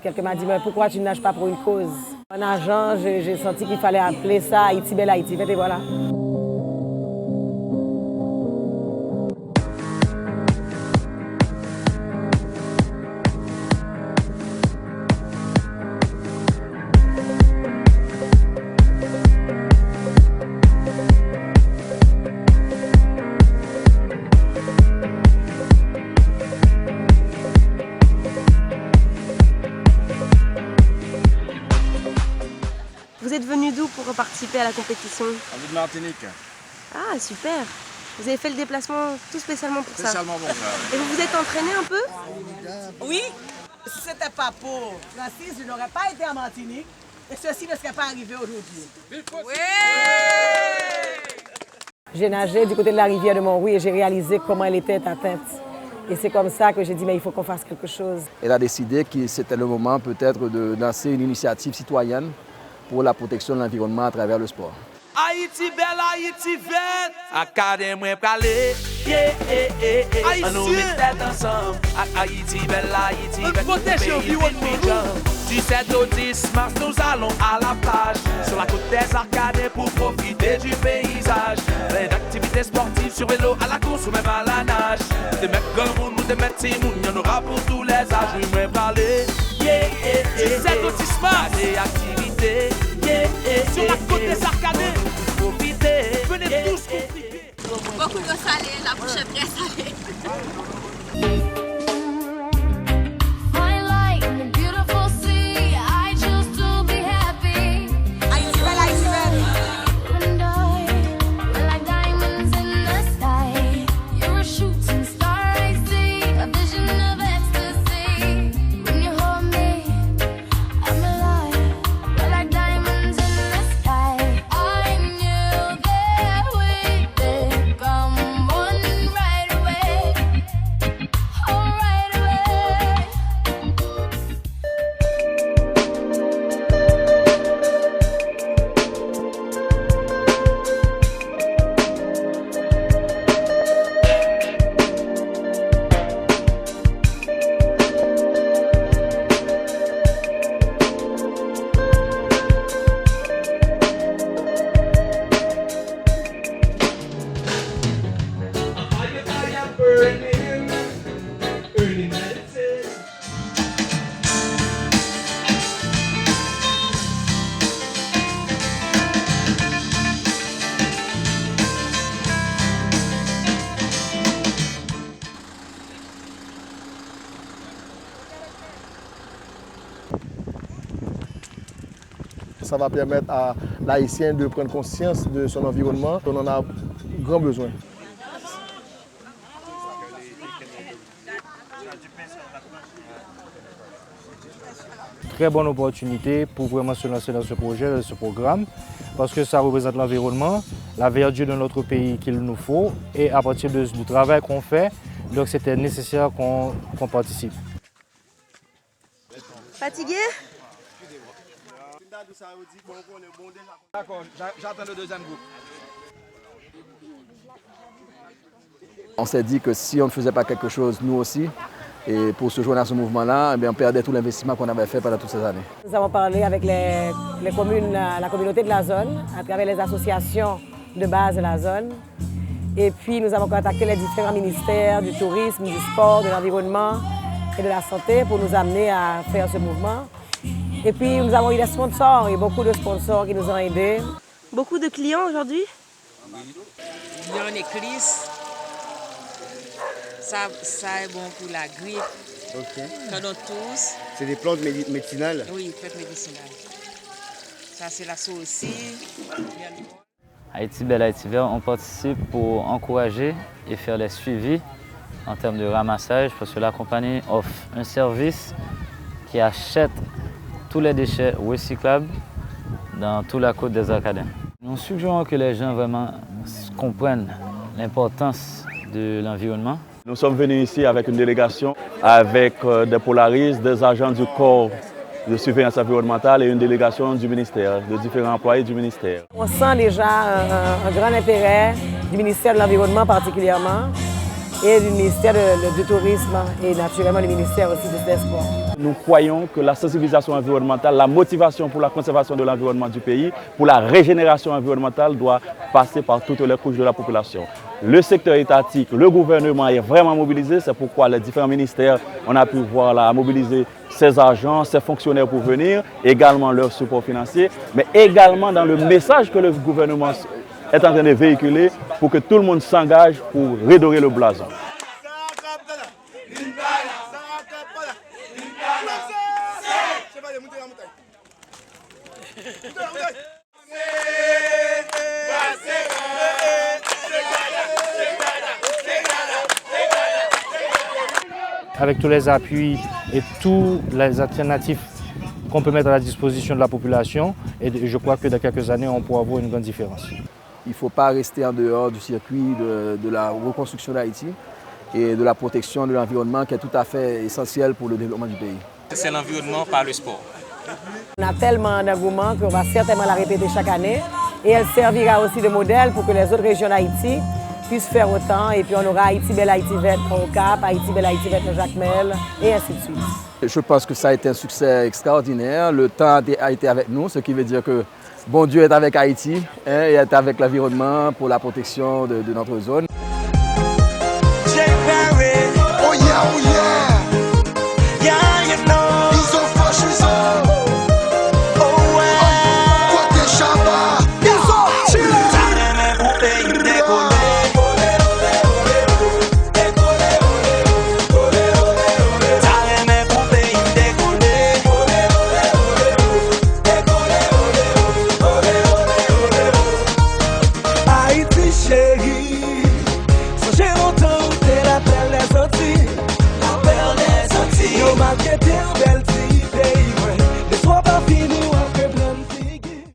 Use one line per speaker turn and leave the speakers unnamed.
Quelqu'un m'a dit, mais pourquoi tu ne nages pas pour une cause? En nageant, j'ai senti qu'il fallait appeler ça Haïti Belle Haïti. Et voilà.
Vous êtes venu d'où pour participer à la compétition?
On est de Martinique.
Ah, super! Vous avez fait le déplacement tout spécialement pour ça?
Spécialement pour ça.
Et vous vous êtes entraîné un peu?
Oui. Si ce n'était pas pour Francis, je n'aurais pas été en Martinique et ceci ne serait pas arrivé aujourd'hui. Oui!
J'ai nagé du côté de la rivière de Montrouge et j'ai réalisé comment elle était atteinte. Et c'est comme ça que j'ai dit, mais il faut qu'on fasse quelque chose.
Elle a décidé que c'était le moment peut-être de lancer une initiative citoyenne pour la protection de l'environnement à travers le sport.
Haïti belle, Haïti verte, acadé moi pralé, yeah, on nous met tête ensemble, Haïti belle, Haïti verte, pays l'environnement. Du 7 au 10 mars, nous allons à la plage, sur la côte des Arcades pour profiter du paysage. Plein d'activités sportives sur vélo, à la course ou même à la nage. Des mecs comme nous, des mecs timoun, y en aura pour tous les âges. Oui, moi pralé, yeah, du 7 au 10 mars, des activités. Sur la côte des Arcades, venez tous profiter.
Beaucoup de salé, la bouche est très salée.
Ça va permettre à l'Haïtien de prendre conscience de son environnement. On en a grand besoin.
Très bonne opportunité pour vraiment se lancer dans ce projet, dans ce programme, parce que ça représente l'environnement, la verdure de notre pays qu'il nous faut, et à partir du travail qu'on fait, donc c'était nécessaire qu'on participe.
Fatigué?
D'accord, j'attends le deuxième groupe.
On s'est dit que si on ne faisait pas quelque chose, nous aussi, et pour se joindre à ce mouvement-là, on perdait tout l'investissement qu'on avait fait pendant toutes ces années.
Nous avons parlé avec les communes, la communauté de la zone, à travers les associations de base de la zone. Et puis nous avons contacté les différents ministères du tourisme, du sport, de l'environnement et de la santé pour nous amener à faire ce mouvement. Et puis nous avons eu des sponsors, et beaucoup de sponsors qui nous ont aidés.
Beaucoup de clients aujourd'hui?
Il y a une éclisse. Ça est bon pour la grippe.
Ok.
Quand on tousse.
C'est des plantes médicinales?
Oui, plantes médicinales. Ça, c'est la saucisse.
Haïti Belle Haïti Vert, on participe pour encourager et faire les suivis en termes de ramassage, parce que la compagnie offre un service qui achète tous les déchets recyclables dans toute la côte des Arcades. Nous suggérons que les gens vraiment comprennent l'importance de l'environnement.
Nous sommes venus ici avec une délégation, avec des polaristes, des agents du corps de surveillance environnementale et une délégation du ministère, de différents employés du ministère.
On sent déjà un grand intérêt du ministère de l'Environnement particulièrement et du ministère du Tourisme et naturellement le ministère aussi des Sports.
Nous croyons que la sensibilisation environnementale, la motivation pour la conservation de l'environnement du pays, pour la régénération environnementale doit passer par toutes les couches de la population. Le secteur étatique, le gouvernement est vraiment mobilisé, c'est pourquoi les différents ministères, on a pu voir là, mobiliser ses agents, ses fonctionnaires pour venir, également leur support financier, mais également dans le message que le gouvernement est en train de véhiculer pour que tout le monde s'engage pour redorer le blason.
Avec tous les appuis et tous les alternatives qu'on peut mettre à la disposition de la population, et je crois que dans quelques années, on pourra voir une grande différence.
Il ne faut pas rester en dehors du circuit de la reconstruction d'Haïti et de la protection de l'environnement qui est tout à fait essentiel pour le développement du pays.
C'est l'environnement par le sport.
On a tellement d'engouement qu'on va certainement la répéter chaque année et elle servira aussi de modèle pour que les autres régions d'Haïti puissent faire autant. Et puis on aura Haïti Belle, Haïti Verte au Cap, Haïti Belle, Haïti Verte au Jacmel et ainsi de suite.
Je pense que ça a été un succès extraordinaire. Le temps a été avec nous, ce qui veut dire que bon Dieu est avec Haïti et est avec l'environnement pour la protection de notre zone.